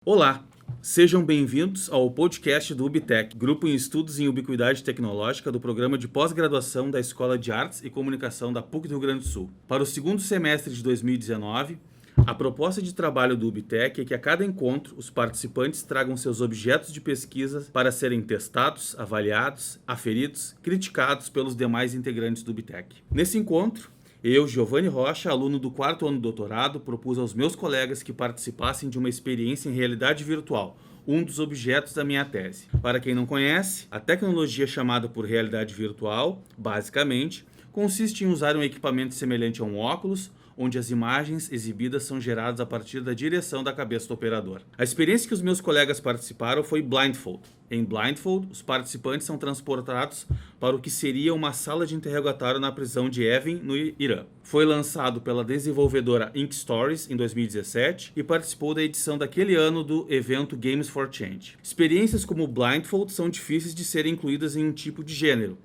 Olá, sejam bem-vindos ao podcast do UBTEC, Grupo em Estudos em Ubiquidade Tecnológica do Programa de Pós-Graduação da Escola de Artes e Comunicação da PUC do Rio Grande do Sul. Para o segundo semestre de 2019, a proposta de trabalho do UBTEC é que a cada encontro os participantes tragam seus objetos de pesquisa para serem testados, avaliados, aferidos, criticados pelos demais integrantes do UBTEC. Nesse encontro, eu, Giovanni Rocha, aluno do 4º ano do doutorado, propus aos meus colegas que participassem de uma experiência em realidade virtual, um dos objetos da minha tese. Para quem não conhece, a tecnologia chamada por realidade virtual, basicamente, consiste em usar um equipamento semelhante a um óculos, onde as imagens exibidas são geradas a partir da direção da cabeça do operador. A experiência que os meus colegas participaram foi Blindfold. Em Blindfold, os participantes são transportados para o que seria uma sala de interrogatório na prisão de Evin, no Irã. Foi lançado pela desenvolvedora Ink Stories em 2017 e participou da edição daquele ano do evento Games for Change. Experiências como Blindfold são difíceis de serem incluídas em um tipo de gênero.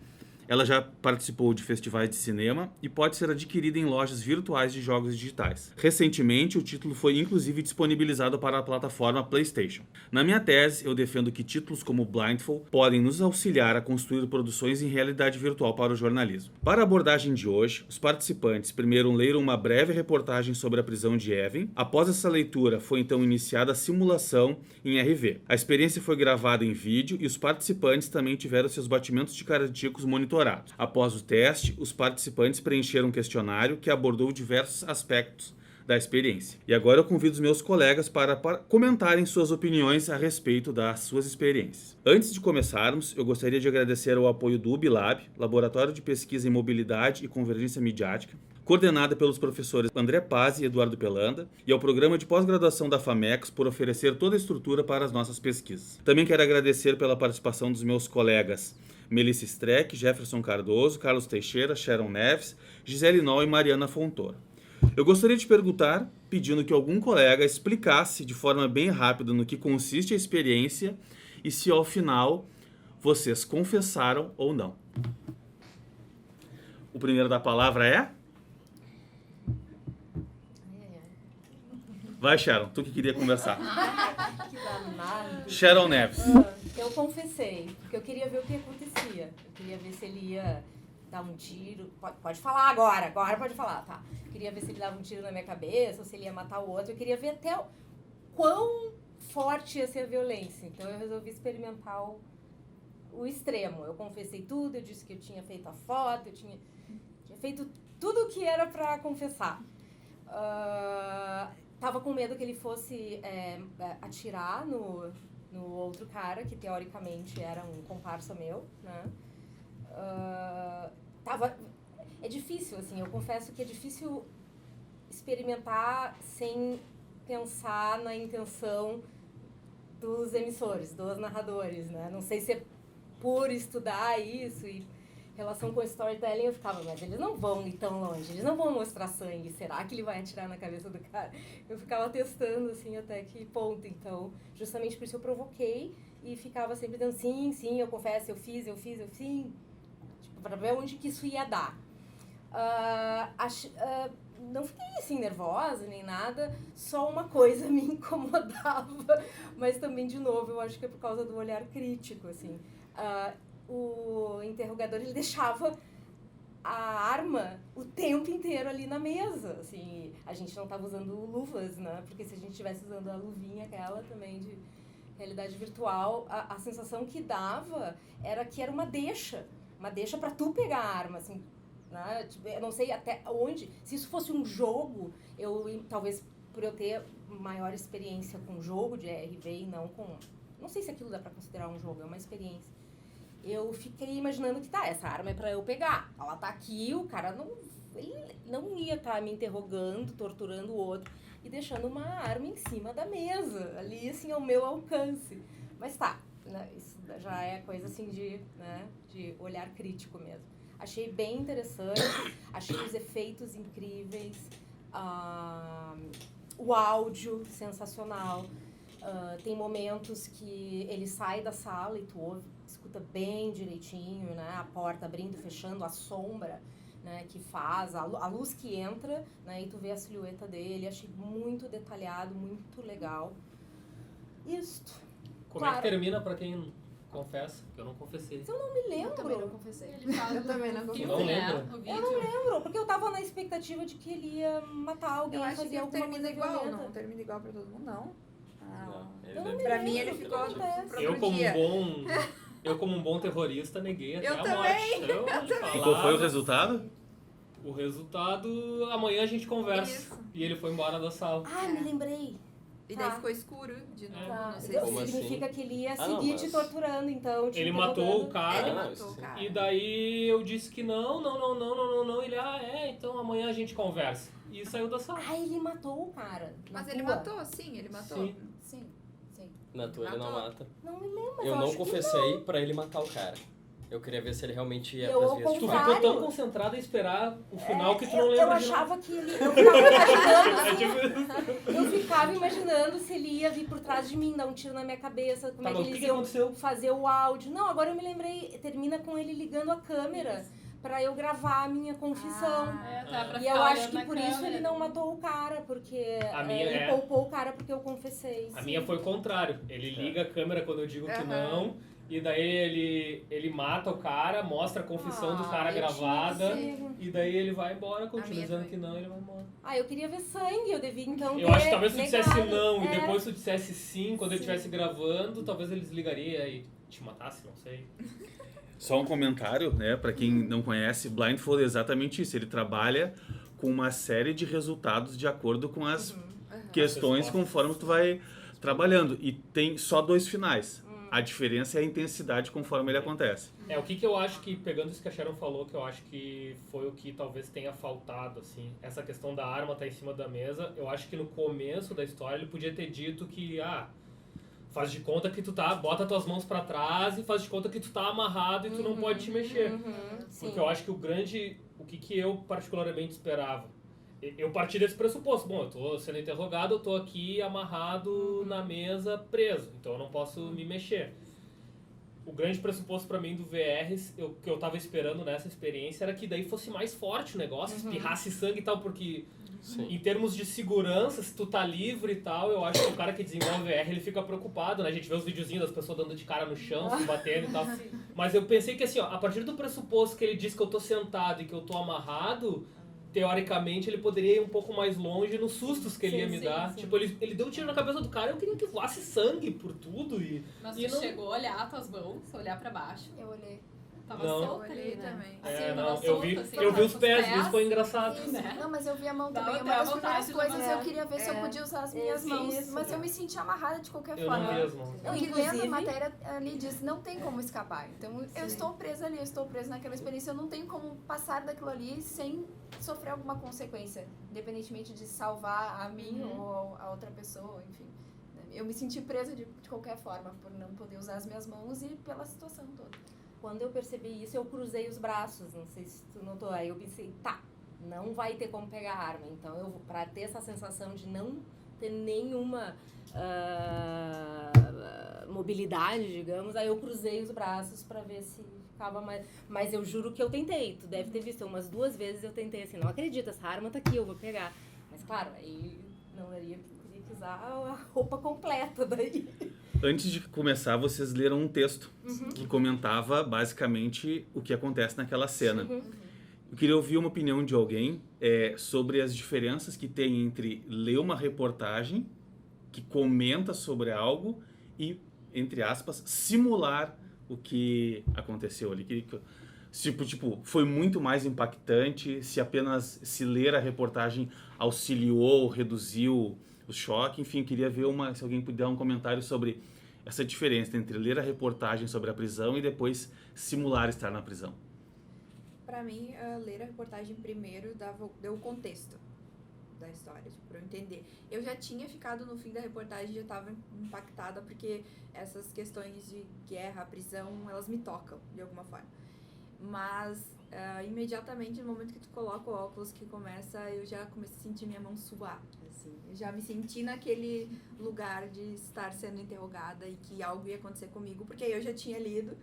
Ela já participou de festivais de cinema e pode ser adquirida em lojas virtuais de jogos digitais. Recentemente, o título foi inclusive disponibilizado para a plataforma PlayStation. Na minha tese, eu defendo que títulos como Blindfold podem nos auxiliar a construir produções em realidade virtual para o jornalismo. Para a abordagem de hoje, os participantes primeiro leram uma breve reportagem sobre a prisão de Evin. Após essa leitura, foi então iniciada a simulação em RV. A experiência foi gravada em vídeo e os participantes também tiveram seus batimentos de cardíacos monitorados. Após o teste, os participantes preencheram um questionário que abordou diversos aspectos da experiência. E agora eu convido os meus colegas para comentarem suas opiniões a respeito das suas experiências. Antes de começarmos, eu gostaria de agradecer ao apoio do UBLab, Laboratório de Pesquisa em Mobilidade e Convergência Midiática, coordenada pelos professores André Paz e Eduardo Pelanda, e ao programa de pós-graduação da FAMECOS por oferecer toda a estrutura para as nossas pesquisas. Também quero agradecer pela participação dos meus colegas Melissa Streck, Jefferson Cardoso, Carlos Teixeira, Sharon Neves, Gisele Noll e Mariana Fontoura. Eu gostaria de perguntar, pedindo que algum colega explicasse de forma bem rápida no que consiste a experiência e se ao final vocês confessaram ou não. O primeiro da palavra é? Vai, Sharon, tu que queria conversar. Que danado. Sharon Neves. Eu confessei, porque eu queria ver o que acontecia. Eu queria ver se ele ia dar um tiro. Pode falar agora pode falar, tá. Eu queria ver se ele dava um tiro na minha cabeça, ou se ele ia matar o outro. Eu queria ver até quão forte ia ser a violência. Então eu resolvi experimentar o extremo. Eu confessei tudo, eu disse que eu tinha feito a foto, eu tinha feito tudo o que era pra confessar. Tava com medo que ele fosse atirar no outro cara, que teoricamente era um comparsa meu, né? É difícil, assim, eu confesso que é difícil experimentar sem pensar na intenção dos emissores, dos narradores, né? Não sei se é por estudar isso e relação com o storytelling, eu ficava, mas eles não vão ir tão longe, eles não vão mostrar sangue, será que ele vai atirar na cabeça do cara? Eu ficava testando, assim, até que ponto. Então, justamente por isso eu provoquei e ficava sempre dando sim, eu confesso, eu fiz, sim, tipo, pra ver onde que isso ia dar. Não fiquei, assim, nervosa nem nada, só uma coisa me incomodava, mas também, de novo, eu acho que é por causa do olhar crítico, assim. O interrogador, ele deixava a arma o tempo inteiro ali na mesa, assim, a gente não estava usando luvas, né, porque se a gente estivesse usando a luvinha aquela também de realidade virtual, a sensação que dava era que era uma deixa para tu pegar a arma, assim, né, tipo, eu não sei até onde, se isso fosse um jogo, talvez por eu ter maior experiência com jogo de RV e não sei se aquilo dá para considerar um jogo, é uma experiência. Eu fiquei imaginando que essa arma é pra eu pegar. Ela tá aqui, o cara não ia estar me interrogando, torturando o outro e deixando uma arma em cima da mesa, ali assim ao meu alcance. Mas né, isso já é coisa assim de olhar crítico mesmo. Achei bem interessante, achei os efeitos incríveis, o áudio sensacional. Tem momentos que ele sai da sala e tu escuta bem direitinho, né? A porta abrindo e fechando, a sombra, né? Que faz, a luz que entra, né? E tu vê a silhueta dele. Achei muito detalhado, muito legal. visto. Como é que termina pra quem confessa? Que eu não confessei. Eu não me lembro. Eu também não confessei. Eu também não Tu não lembra? Eu não lembro, porque eu tava na expectativa de que ele ia matar alguém, Eu acho fazer que alguma termina coisa igual, violenta. não termina igual pra todo mundo, não. Ah, Eu não me pra lembro mim ele o que ficou acontece. pro Eu outro como dia. um bom terrorista neguei até Eu a também, morte. Eu vou te E falar. qual foi o resultado? O resultado, amanhã a gente conversa. Isso. E ele foi embora da sala. Ah, me lembrei. E daí Tá. ficou escuro de novo, Tá. não sei Então, se... Como significa assim? que ele ia Ah, não, seguir mas- te torturando, então. Te Ele matou o interrogando. cara. Ele não, matou isso o sim. cara. E daí eu disse que não. Ele, então amanhã a gente conversa. E saiu da sala. Ah, ele matou o cara. na Mas ele tua? matou, sim, ele matou. Sim. Sim, sim. Na tua ele não Matou. mata. Não me lembro, mas Eu não acho que confessei pra ele matar o cara. Eu queria ver se ele realmente ia Eu, pras ao vias de Tu fato. ficou Contrário. tão concentrada em esperar o final que tu não eu lembra de nada. achava que ele... Eu ficava imaginando, É assim, tipo, eu ficava imaginando se ele ia vir por trás de mim, dar um tiro na minha cabeça, como Tá, é mas que o eles que iam aconteceu? fazer o áudio. Não, agora eu me lembrei, termina com ele ligando a câmera pra eu gravar a minha confissão. E eu acho que por isso ele não matou o cara, porque A minha ele é- poupou o cara porque eu confessei. A minha foi o contrário. Ele liga a câmera quando eu digo que Aham. não. E daí ele mata o cara, mostra a confissão do cara gravada. E daí ele vai embora, continua minha dizendo foi. que não, ele vai embora. Ah, eu queria ver sangue, eu devia então Eu ter acho que talvez se tu dissesse negado. não e É. depois tu dissesse sim, quando ele estivesse gravando, talvez ele desligaria e te matasse, não sei. Só um comentário, né, para quem não conhece, Blindfold é exatamente isso. Ele trabalha com uma série de resultados de acordo com as questões conforme tu vai trabalhando. E tem só 2 finais. A diferença é a intensidade conforme ele acontece. O que eu acho que, pegando isso que a Sharon falou, que eu acho que foi o que talvez tenha faltado, assim, essa questão da arma tá em cima da mesa, eu acho que no começo da história ele podia ter dito que, faz de conta que tu bota tuas mãos pra trás e faz de conta que tu tá amarrado e tu não pode te mexer. Sim. Porque eu acho que o que eu particularmente esperava, eu parti desse pressuposto, bom, eu tô sendo interrogado, eu tô aqui amarrado na mesa, preso, então eu não posso me mexer. O grande pressuposto pra mim do VRs, que eu tava esperando nessa experiência, era que daí fosse mais forte o negócio, espirrasse sangue e tal, porque Sim. em termos de segurança, se tu tá livre e tal, eu acho que o cara que desenvolve VR, ele fica preocupado, né? A gente vê os videozinhos das pessoas dando de cara no chão, se batendo e tal. Mas eu pensei que assim, ó, a partir do pressuposto que ele diz que eu tô sentado e que eu tô amarrado, teoricamente ele poderia ir um pouco mais longe nos sustos que ele ia me dar. sim. Tipo, ele deu um tiro na cabeça do cara, eu queria que voasse sangue por tudo e... Mas E tu não- chegou a olhar as tuas mãos, olhar pra baixo. Eu olhei. Tava Não. Eu solta ali, olhei né? também. É, Assim, não, tava eu vi, solta, assim, eu vi os os pés, isso foi engraçado. Isso, né? Não, mas eu vi a mão Dá também. até Uma das vontade primeiras de coisas mandar. eu queria ver se eu podia usar as minhas Isso, mãos. isso. Mas eu me senti amarrada de qualquer Eu forma. não vi as mãos. Não, e Inclusive- lendo a matéria ali diz, não tem como escapar. Então eu estou presa ali, eu estou presa naquela experiência. Eu não tenho como passar daquilo ali sem sofrer alguma consequência. Independentemente de salvar a mim ou a outra pessoa, enfim. Eu me senti presa de qualquer forma, por não poder usar as minhas mãos e pela situação toda. Quando eu percebi isso, eu cruzei os braços, não sei se tu notou. Aí eu pensei, tá, não vai ter como pegar a arma. Então, pra ter essa sensação de não ter nenhuma mobilidade, digamos, aí eu cruzei os braços pra ver se ficava mais... Mas eu juro que eu tentei, tu deve ter visto, umas 2 vezes eu tentei assim, não acredito, essa arma tá aqui, eu vou pegar. Mas claro, aí não teria que usar a roupa completa daí. Antes de começar, vocês leram um texto que comentava basicamente o que acontece naquela cena. Eu queria ouvir uma opinião de alguém sobre as diferenças que tem entre ler uma reportagem que comenta sobre algo e, entre aspas, simular o que aconteceu ali. Tipo, foi muito mais impactante, se apenas se ler a reportagem auxiliou, reduziu o choque. Enfim, queria ver se alguém puder dar um comentário sobre essa diferença entre ler a reportagem sobre a prisão e depois simular estar na prisão. Pra mim, ler a reportagem primeiro deu o contexto da história, tipo, pra eu entender. Eu já tinha ficado no fim da reportagem, já tava impactada, porque essas questões de guerra, prisão, elas me tocam, de alguma forma. Mas, imediatamente, no momento que tu coloca o óculos, que começa, eu já comecei a sentir minha mão suar, assim. Eu já me senti naquele lugar de estar sendo interrogada e que algo ia acontecer comigo, porque eu já tinha lido.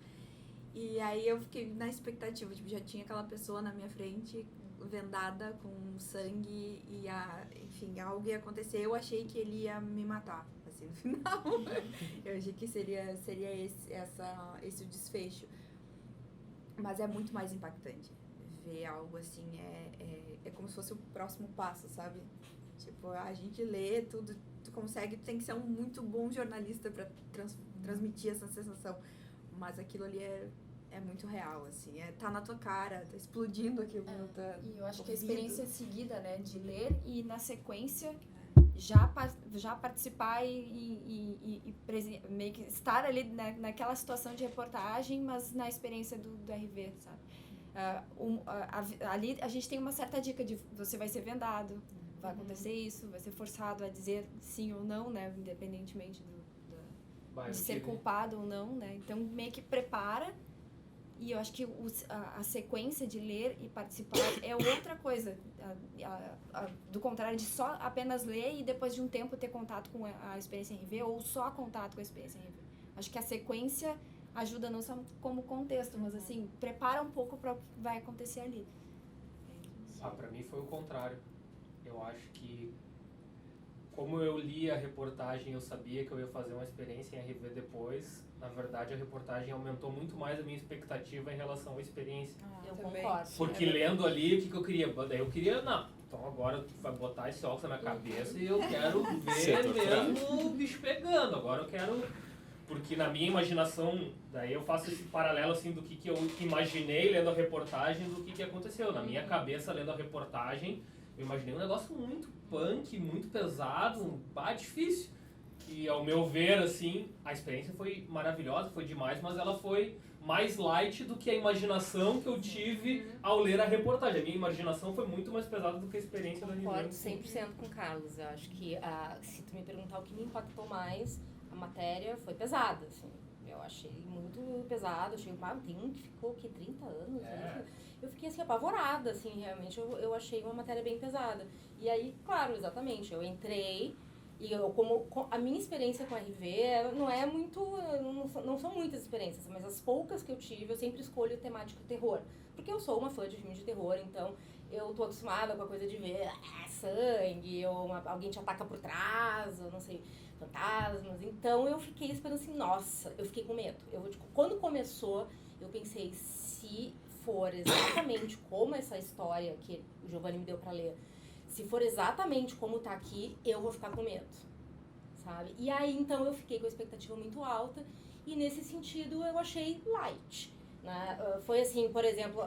E aí eu fiquei na expectativa, tipo, já tinha aquela pessoa na minha frente, vendada com sangue e, enfim, algo ia acontecer. Eu achei que ele ia me matar, assim. assim, no final. Eu achei que seria esse o desfecho. Mas é muito mais impactante. Ver algo assim é como se fosse o próximo passo, sabe? Tipo, a gente lê tudo, tu tem que ser um muito bom jornalista pra transmitir essa sensação. Mas aquilo ali é muito real, assim. Tá na tua cara, tá explodindo aquilo. E eu acho que a ouvido. experiência seguida, né, de ler e na sequência já participar e meio que estar ali naquela situação de reportagem, mas na experiência do RV, sabe? Ali a gente tem uma certa dica de você vai ser vendado, vai acontecer isso, vai ser forçado a dizer sim ou não, né, independentemente de ser culpado ou não, né? Então meio que prepara. E eu acho que a sequência de ler e participar é outra coisa, do contrário de só apenas ler e depois de um tempo ter contato com a experiência RV ou só contato com a experiência RV. Acho que a sequência ajuda não só como contexto, mas assim, prepara um pouco para o que vai acontecer ali. Pra mim foi o contrário. Eu acho que, como eu li a reportagem, eu sabia que eu ia fazer uma experiência em RV depois. Na verdade, a reportagem aumentou muito mais a minha expectativa em relação à experiência. Eu também. concordo. Porque lendo ali, o que eu queria? Daí eu queria, não, então agora tu vai botar esse óculos na minha cabeça e eu quero ver mesmo o bicho pegando. Agora eu quero... Porque na minha imaginação, daí eu faço esse paralelo assim do que eu imaginei lendo a reportagem do que aconteceu. Na minha cabeça, lendo a reportagem, eu imaginei um negócio muito punk, muito pesado, difícil. E ao meu ver, assim, a experiência foi maravilhosa, foi demais, mas ela foi mais light do que a imaginação que eu tive ao ler a reportagem. A minha imaginação foi muito mais pesada do que a experiência da Concordo RV. 100% com o Carlos. Eu acho que, se tu me perguntar o que me impactou mais, a matéria foi pesada, assim. Eu achei muito pesado, achei, tem um que ficou, 30 anos, né? Eu fiquei, assim, apavorada, assim, realmente, eu achei uma matéria bem pesada. E aí, claro, exatamente, eu entrei, e a minha experiência com a RV não é muito, não são muitas experiências, mas as poucas que eu tive, eu sempre escolho temática terror. Porque eu sou uma fã de filme de terror, então eu tô acostumada com a coisa de ver sangue, ou alguém te ataca por trás, ou não sei, fantasmas. Então eu fiquei esperando assim, nossa, eu fiquei com medo. Quando começou, eu pensei, se for exatamente como essa história que o Giovanni me deu pra ler, se for exatamente como tá aqui, eu vou ficar com medo, sabe? E aí, então, eu fiquei com a expectativa muito alta e, nesse sentido, eu achei light, né? Foi assim, por exemplo,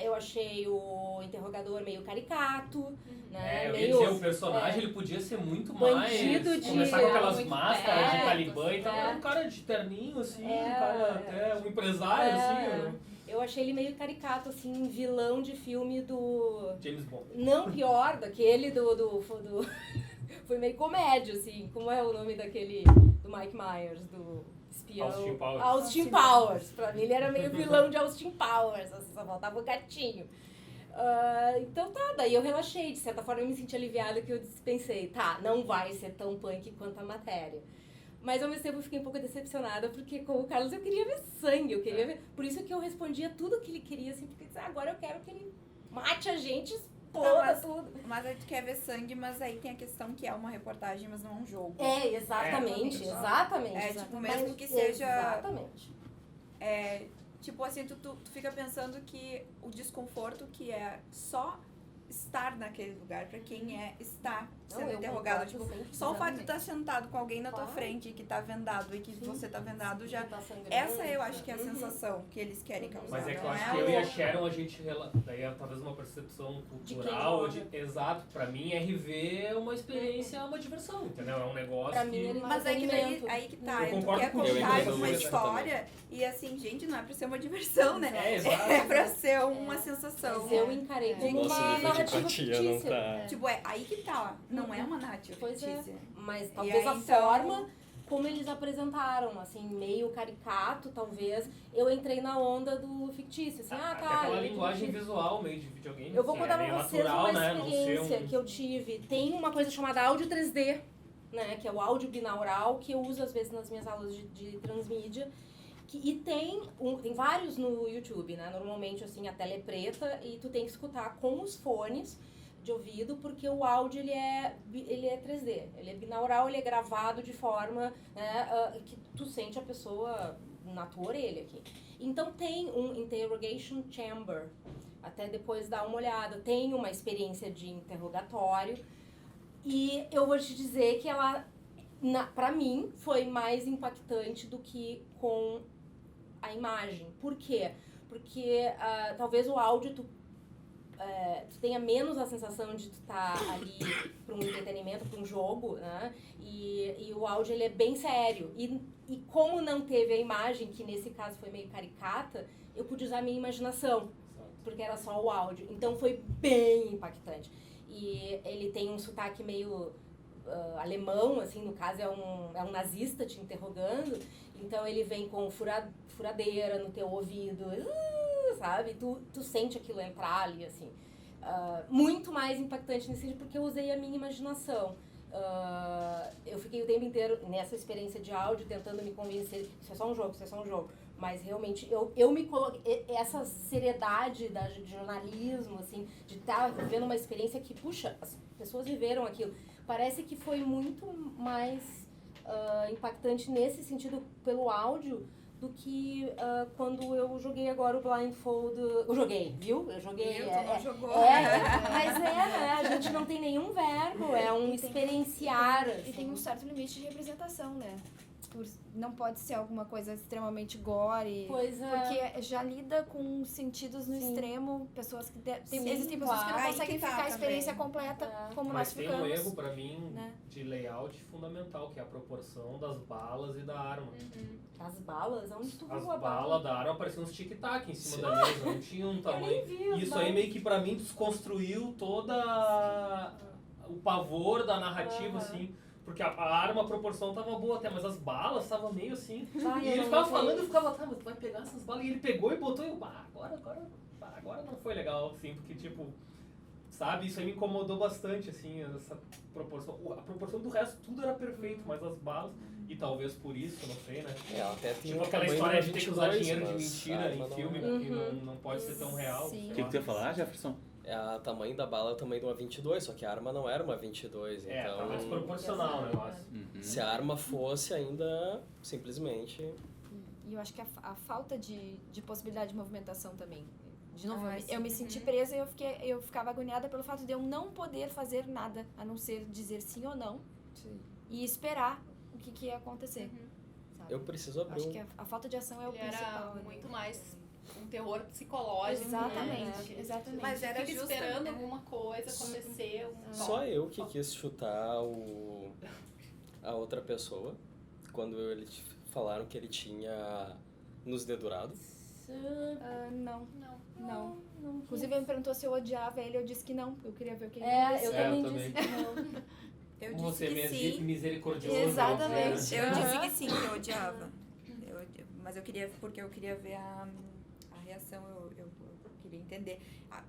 eu achei o interrogador meio caricato, né? Eu ia meio, dizer, o personagem ele podia ser muito bandido mais... de- Começar com aquelas muito máscaras de perto, talibã e tal. Era um cara de terninho, assim, um cara até um empresário, assim. Eu achei ele meio caricato, assim, vilão de filme do... James Bond. Não, pior, daquele do foi meio comédia, assim. Como é o nome daquele... Do Mike Myers, do espião... Austin Powers. Austin Powers. Pra mim, ele era meio vilão de Austin Powers. Assim, só faltava o gatinho. Então tá, daí eu relaxei. De certa forma, eu me senti aliviada, que eu pensei, tá, não vai ser tão punk quanto a matéria. Mas ao mesmo tempo eu fiquei um pouco decepcionada, porque com o Carlos eu queria ver sangue, eu queria ver... Por isso que eu respondia tudo que ele queria, assim, porque agora eu quero que ele mate a gente, exploda tudo. Mas aí tu quer ver sangue, mas aí tem a questão que é uma reportagem, mas não é um jogo. Exatamente, exatamente. Tipo, mesmo que seja... Exatamente. Tipo assim, tu fica pensando que o desconforto que é só estar naquele lugar, pra quem está sendo interrogado. Tipo, só o fato de estar sentado com alguém na tua frente e que tá vendado e que você tá vendado já... Essa eu acho que é a sensação que eles querem causar. Mas é que eu não acho que eu e a Sharon, a gente... Daí é talvez uma percepção cultural. Exato. Pra mim, RV é uma experiência, é uma diversão, entendeu? É um negócio Pra mim, que... Mas aí que tá, Eu tu concordo quer contigo, contar eu uma entendo história e assim, gente, não é pra ser uma diversão, né? Exato. É pra ser uma sensação. Mas eu encarei como Nosso uma nível de narrativa empatia não fictícia. tá... Tipo, aí que tá, não é uma narrativa Pois é. fictícia. Mas talvez aí, a então- forma como eles apresentaram, assim, meio caricato, talvez, eu entrei na onda do fictício, assim, Até tá. aquela eu linguagem entendi. visual meio de videogame. Eu vou assim, contar é meio pra vocês natural, uma né? Não ser experiência que eu tive. Tem uma coisa chamada áudio 3D, né? Que é o áudio binaural, que eu uso às vezes nas minhas aulas de transmídia. E tem vários no YouTube, né? Normalmente, assim, a tela é preta e tu tem que escutar com os fones de ouvido, porque o áudio ele é 3D, ele é binaural, ele é gravado de forma, né, que tu sente a pessoa na tua orelha aqui. Então tem um interrogation chamber, até depois dá uma olhada, tem uma experiência de interrogatório, e eu vou te dizer que ela, pra mim, foi mais impactante do que com a imagem. Por quê? Porque talvez o áudio tu tenha menos a sensação de tu estar ali para um entretenimento, para um jogo, né? E o áudio ele é bem sério. E como não teve a imagem, que nesse caso foi meio caricata, eu pude usar a minha imaginação, porque era só o áudio. Então foi bem impactante. E ele tem um sotaque meio alemão, assim, no caso é um nazista te interrogando. Então ele vem com furadeira no teu ouvido, sabe? Tu sente aquilo entrar ali, assim. Muito mais impactante nesse sentido, porque eu usei a minha imaginação. Eu fiquei o tempo inteiro nessa experiência de áudio, tentando me convencer, isso é só um jogo. Mas realmente, eu me coloquei, essa seriedade de jornalismo, assim, de estar vivendo uma experiência que, puxa, as pessoas viveram aquilo. Parece que foi muito mais impactante nesse sentido pelo áudio do que quando eu joguei agora o Blindfold. Eu joguei, viu? Eu joguei. Jogou. Mas né? A gente não tem nenhum verbo, é um experienciar. E tem um certo limite de representação, né? Não pode ser alguma coisa extremamente gore. Pois é. Porque já lida com sentidos no extremo, pessoas que... existem pessoas claro. que não Aí conseguem que tá ficar a experiência também. completa como Mas nós tem ficamos. um erro pra mim né? de layout fundamental, que é a proporção das balas e da arma. As balas? Onde tu As viu a balas bala? da arma pareciam uns tic-tac em cima da mesa, não tinha um tamanho. vi as E isso aí balas. meio que pra mim desconstruiu toda o pavor da narrativa, assim. Porque a arma, a proporção tava boa até, mas as balas estavam meio assim. Ai, E eu ele não ficava sei. falando, eu ficava, tá, mas tu vai pegar essas balas. E ele pegou e botou e eu, agora não foi legal, assim, porque tipo, sabe, isso aí me incomodou bastante, assim, essa proporção. A proporção do resto, tudo era perfeito, mas as balas, e talvez por isso, não sei, né? Até tem Tipo um aquela tamanho história de de ter que usar 22, dinheiro de mas mentira a arma em não filme, é. porque não pode ser tão real. Sim. sei O que lá. tu ia falar, Jefferson? O tamanho da bala é o tamanho de uma 22, só que a arma não era uma 22, É, tá mais então proporcional o negócio. se a arma fosse ainda simplesmente... E eu acho que a falta de possibilidade de movimentação também. De novo, Ah, eu me sim. senti presa e eu ficava agoniada pelo fato de eu não poder fazer nada, a não ser dizer sim ou não e esperar o que ia acontecer. Sabe? Eu preciso abrir Acho um... que a falta de ação é o Ele era principal. né? muito mais um terror psicológico. Exatamente, Né? exatamente. Mas era Fica justo, esperando né? alguma coisa acontecer. Só eu que quis chutar a outra pessoa quando eles falaram que ele tinha nos dedurado. Não. Inclusive, ele me perguntou se eu odiava ele, eu disse que não. Eu queria ver o que ele Eu disse. também também. disse que não. Eu Você disse que sim. misericordioso. Exatamente. Eu Aham. disse que sim, que eu odiava. Mas eu queria, porque eu queria ver a reação, eu queria entender.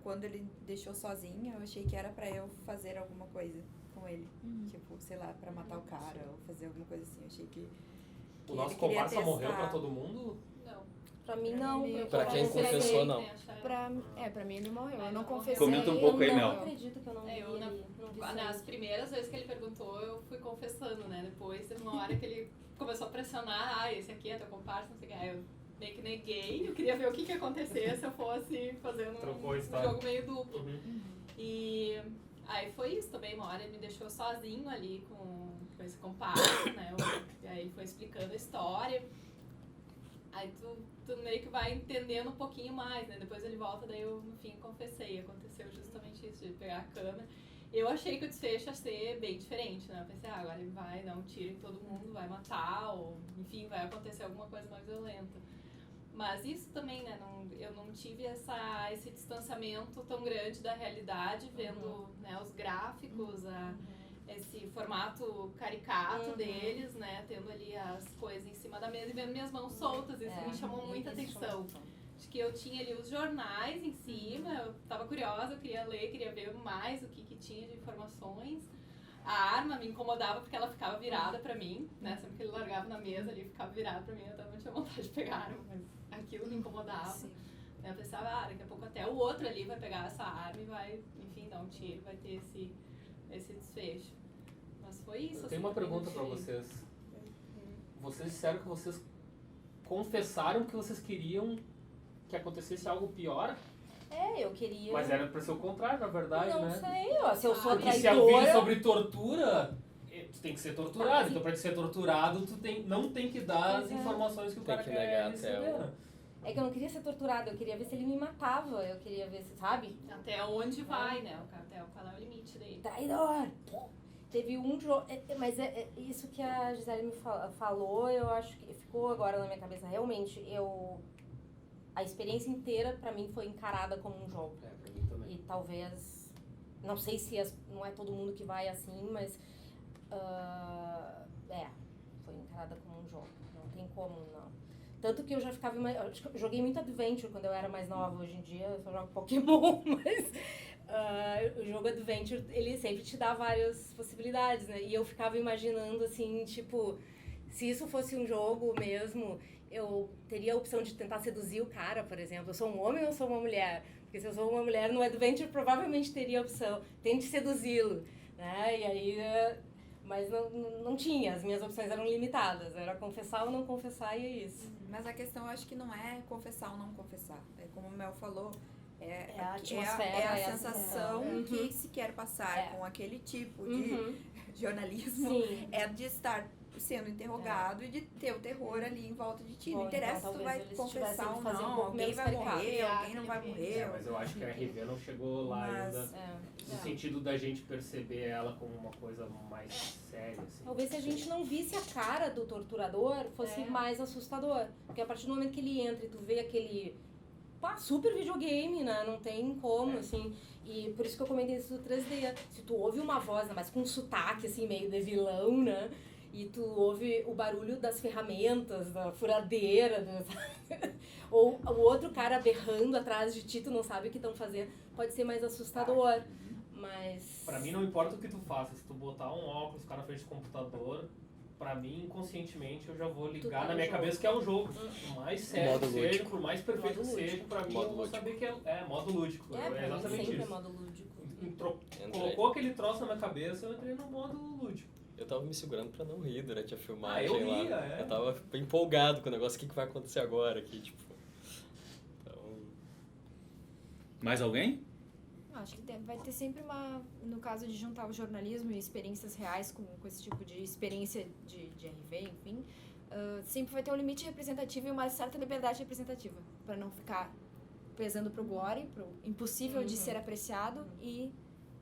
Quando ele deixou sozinho, eu achei que era pra eu fazer alguma coisa com ele. Tipo, sei lá, pra matar o cara ou fazer alguma coisa assim. Eu achei que O nosso ele queria comparsa morreu testar. pra todo mundo? Não. Pra mim, não. Ele- Pra quem confessou, não. Pra mim ele morreu. Eu não Mas confessei. Comenta um pouco aí, Eu Mel. não acredito que eu não vi Eu, ele. Não vi nas sangue. primeiras vezes que ele perguntou, eu fui confessando, né? Depois teve uma hora que ele começou a pressionar, esse aqui é teu comparsa, não sei o que. Aí eu meio que neguei, eu queria ver o que ia acontecer se eu fosse fazendo Trocou a um história. jogo meio duplo. Uhum. E aí foi isso também, uma hora ele me deixou sozinho ali com esse comparsa, né? E aí ele foi explicando a história. Aí tu meio que vai entendendo um pouquinho mais, né? Depois ele volta, daí eu, no fim, confessei. Aconteceu justamente isso, de pegar a câmera. Eu achei que o desfecho ia ser bem diferente, né? Eu pensei, agora ele vai dar um tiro em todo mundo, vai matar, ou enfim, vai acontecer alguma coisa mais violenta. Mas isso também, né? Eu não tive esse distanciamento tão grande da realidade, vendo né, os gráficos, esse formato caricato deles, né? Tendo ali as coisas em cima da mesa e vendo minhas mãos soltas. Isso me chamou muita atenção. Acho que eu tinha ali os jornais em cima, eu tava curiosa, eu queria ler, queria ver mais o que tinha de informações. A arma me incomodava porque ela ficava virada pra mim, né? Sempre que ele largava na mesa ali, ficava virada pra mim, eu até não tinha vontade de pegar a arma, mas aquilo me incomodava. Eu pensava, daqui a pouco até o outro ali vai pegar essa arma e vai, enfim, dar um tiro, vai ter esse desfecho. Mas foi isso. Eu tenho uma pergunta pra vocês. Vocês disseram que vocês confessaram que vocês queriam que acontecesse algo pior, Eu queria... mas era pra ser o contrário, na verdade, Não né? sei, ó, se eu sou Porque se é um vídeo traidora... sobre tortura, tu tem que ser torturado. Então, pra te ser torturado, tu não tem que dar as Pois é. informações que o Tem cara que quer negar receber. até né? É que eu não queria ser torturada, eu queria ver se ele me matava, eu queria ver se, sabe? Até onde vai, né? Até qual é o limite dele. Traidor! Teve um jogo, mas isso que a Gisele me falou, eu acho que ficou agora na minha cabeça. Realmente, a experiência inteira pra mim foi encarada como um jogo. É, pra mim também. E talvez, não sei se não é todo mundo que vai assim, mas foi encarada como um jogo. Não tem como, não. Tanto que eu já ficava... Eu joguei muito Adventure quando eu era mais nova. Hoje em dia eu só jogo Pokémon, mas... o jogo Adventure, ele sempre te dá várias possibilidades, né? E eu ficava imaginando, assim, tipo... Se isso fosse um jogo mesmo, eu teria a opção de tentar seduzir o cara, por exemplo. Eu sou um homem ou eu sou uma mulher? Porque se eu sou uma mulher, no Adventure provavelmente teria a opção. Tente seduzi-lo, né? E aí... Mas não tinha, as minhas opções eram limitadas. Era confessar ou não confessar e é isso. Mas a questão, eu acho que não é confessar ou não confessar. É como o Mel falou, É a atmosfera, é a é a sensação sensação. que se quer passar com aquele tipo de jornalismo. Sim. É de estar sendo interrogado e de ter o terror ali em volta de ti. Não Bom, interessa então, se tu talvez vai eles confessar tivessem ou que fazer um não, pouco alguém menos vai caricato. morrer, Criar alguém não vai aquele morrer. É, mas eu acho que a RV não chegou lá Mas- ainda. No sentido da gente perceber ela como uma coisa mais séria, assim. Talvez se a gente não visse a cara do torturador, fosse mais assustador. Porque a partir do momento que ele entra e tu vê aquele super videogame, né? Não tem como, assim. E por isso que eu comentei isso do 3D. Se tu ouve uma voz, né, mas com um sotaque, assim, meio de vilão, né? E tu ouve o barulho das ferramentas, da furadeira, ou o outro cara berrando atrás de ti, tu não sabe o que estão fazendo. Pode ser mais assustador, mas... Pra mim não importa o que tu faça, se tu botar um óculos, ficar na frente do computador, pra mim, inconscientemente, eu já vou ligar na minha cabeça que é um jogo. Por mais sério Modo que seja, lúdico. por mais perfeito Modo que seja, lúdico. pra mim Modo eu vou lúdico. saber que é modo lúdico. pra É mim exatamente sempre é isso. modo lúdico. Colocou aquele troço na minha cabeça, eu entrei no modo lúdico. Eu tava me segurando pra não rir durante a filmagem eu lá. ria, é. Eu tava empolgado com o negócio, o que vai acontecer agora aqui, tipo... Então... Mais alguém? Acho que vai ter sempre no caso de juntar o jornalismo e experiências reais com esse tipo de experiência de RV, enfim, sempre vai ter um limite representativo e uma certa liberdade representativa, para não ficar pesando pro gore, pro impossível de ser apreciado e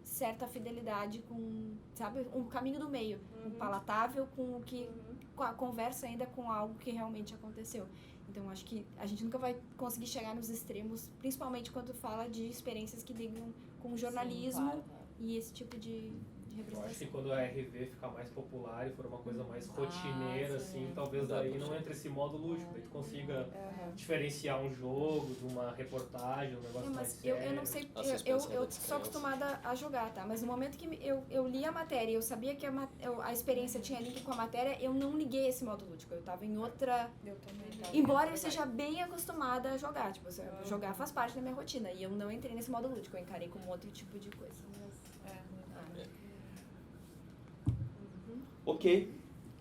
certa fidelidade com, sabe, um caminho do meio, um palatável com o que, com a conversa ainda com algo que realmente aconteceu. Então, acho que a gente nunca vai conseguir chegar nos extremos, principalmente quando fala de experiências que ligam com o jornalismo. Sim, claro. E esse tipo de Eu acho que representação. quando a RV ficar mais popular e for uma coisa mais rotineira, sim. assim, talvez daí não entre esse modo lúdico, daí tu consiga diferenciar um jogo de uma reportagem, um negócio mais Mas sério. eu não sei, A suspensão eu da sou descrença. acostumada a jogar, tá? Mas no momento que eu li a matéria e eu sabia que a experiência tinha link com a matéria, eu não liguei esse modo lúdico. Eu tava em outra... Eu também tava Embora eu na seja bem acostumada a jogar, tipo, jogar faz parte da minha rotina. E eu não entrei nesse modo lúdico, eu encarei como outro tipo de coisa. Ok.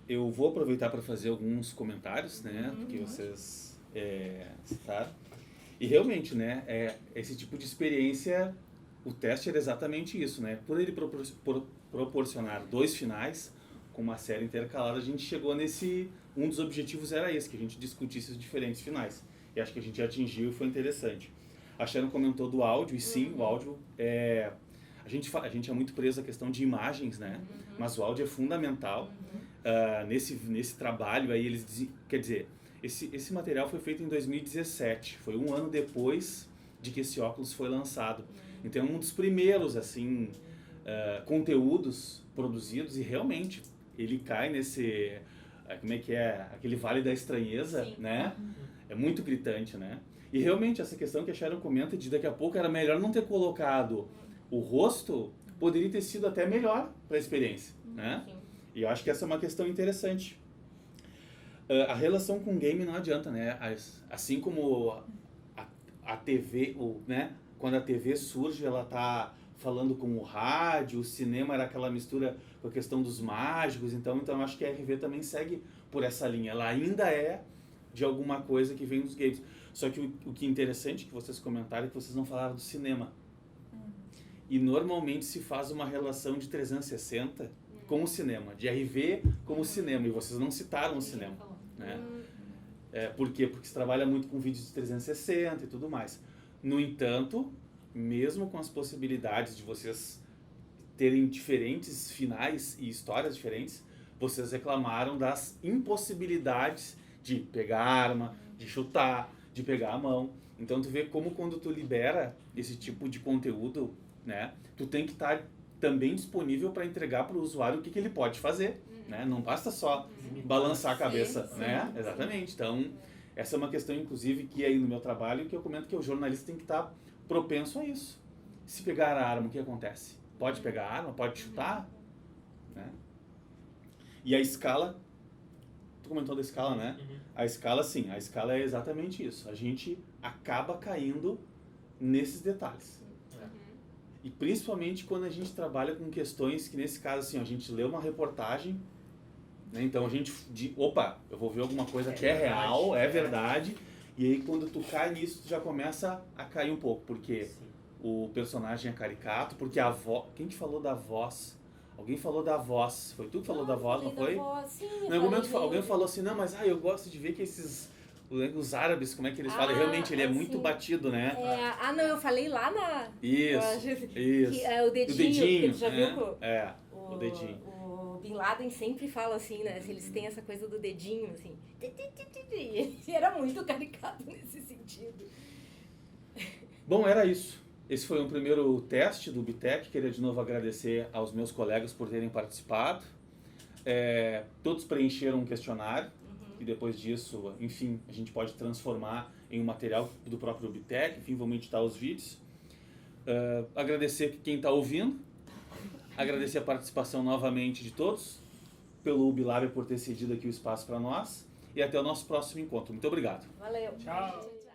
Eu vou aproveitar para fazer alguns comentários, né? Que vocês citaram. E realmente, né? Esse tipo de experiência, o teste era exatamente isso, né? Por ele proporcionar 2 finais com uma série intercalada, a gente chegou nesse... Um dos objetivos era esse, que a gente discutisse os diferentes finais. E acho que a gente atingiu e foi interessante. A Sharon comentou do áudio, e sim, o áudio é... A gente é muito preso à questão de imagens, né? Mas o áudio é fundamental. Nesse trabalho aí, eles dizem... Quer dizer, esse material foi feito em 2017. Foi um ano depois de que esse óculos foi lançado. Então, é um dos primeiros, assim, conteúdos produzidos. E realmente, ele cai nesse... Como é que é? Aquele vale da estranheza, né? É muito gritante, né? E realmente, essa questão que a Sharon comenta de daqui a pouco era melhor não ter colocado o rosto, poderia ter sido até melhor para a experiência, né? Sim. E eu acho que essa é uma questão interessante. A relação com o game não adianta, né? Assim como a TV, né? Quando a TV surge, ela tá falando com o rádio, o cinema era aquela mistura com a questão dos mágicos, então eu acho que a RV também segue por essa linha. Ela ainda é de alguma coisa que vem dos games. Só que o que é interessante que vocês comentaram é que vocês não falaram do cinema. E normalmente se faz uma relação de 360 com o cinema, de RV com o cinema, e vocês não citaram o cinema, né? Por quê? Porque se trabalha muito com vídeos de 360 e tudo mais. No entanto, mesmo com as possibilidades de vocês terem diferentes finais e histórias diferentes, vocês reclamaram das impossibilidades de pegar a arma, de chutar, de pegar a mão. Então tu vê como quando tu libera esse tipo de conteúdo, né, tu tem que estar também disponível para entregar para o usuário o que ele pode fazer, né? Não basta só balançar a cabeça, né? Exatamente. Então, essa é uma questão, inclusive, que aí no meu trabalho, que eu comento que o jornalista tem que estar propenso a isso. Se pegar a arma, o que acontece? Pode pegar a arma? Pode chutar? Né? E a escala, tu comentou da escala, né? A escala, sim, a escala é exatamente isso. A gente acaba caindo nesses detalhes. E principalmente quando a gente trabalha com questões que, nesse caso, assim, a gente lê uma reportagem, né? Então a gente opa, eu vou ver alguma coisa que é real, é verdade, e aí quando tu cai nisso, tu já começa a cair um pouco, porque o personagem é caricato, porque a voz... Quem que falou da voz? Alguém falou da voz. Foi tu que falou da voz, não foi? Sim, Em algum momento alguém falou assim, não, mas eu gosto de ver que os árabes, como é que eles falam? Realmente, ele é muito batido, né? Não, eu falei lá na... Isso. Que é o dedinho, porque tu já viu o dedinho. O Bin Laden sempre fala assim, né? Eles têm essa coisa do dedinho, assim. Ele era muito caricato nesse sentido. Bom, era isso. Esse foi um primeiro teste do Ubtech. Queria de novo agradecer aos meus colegas por terem participado. Todos preencheram um questionário e depois disso, enfim, a gente pode transformar em um material do próprio Ubtech. Enfim, vamos editar os vídeos. Agradecer quem está ouvindo. Agradecer a participação novamente de todos, pelo UBLab por ter cedido aqui o espaço para nós. E até o nosso próximo encontro. Muito obrigado. Valeu. Tchau.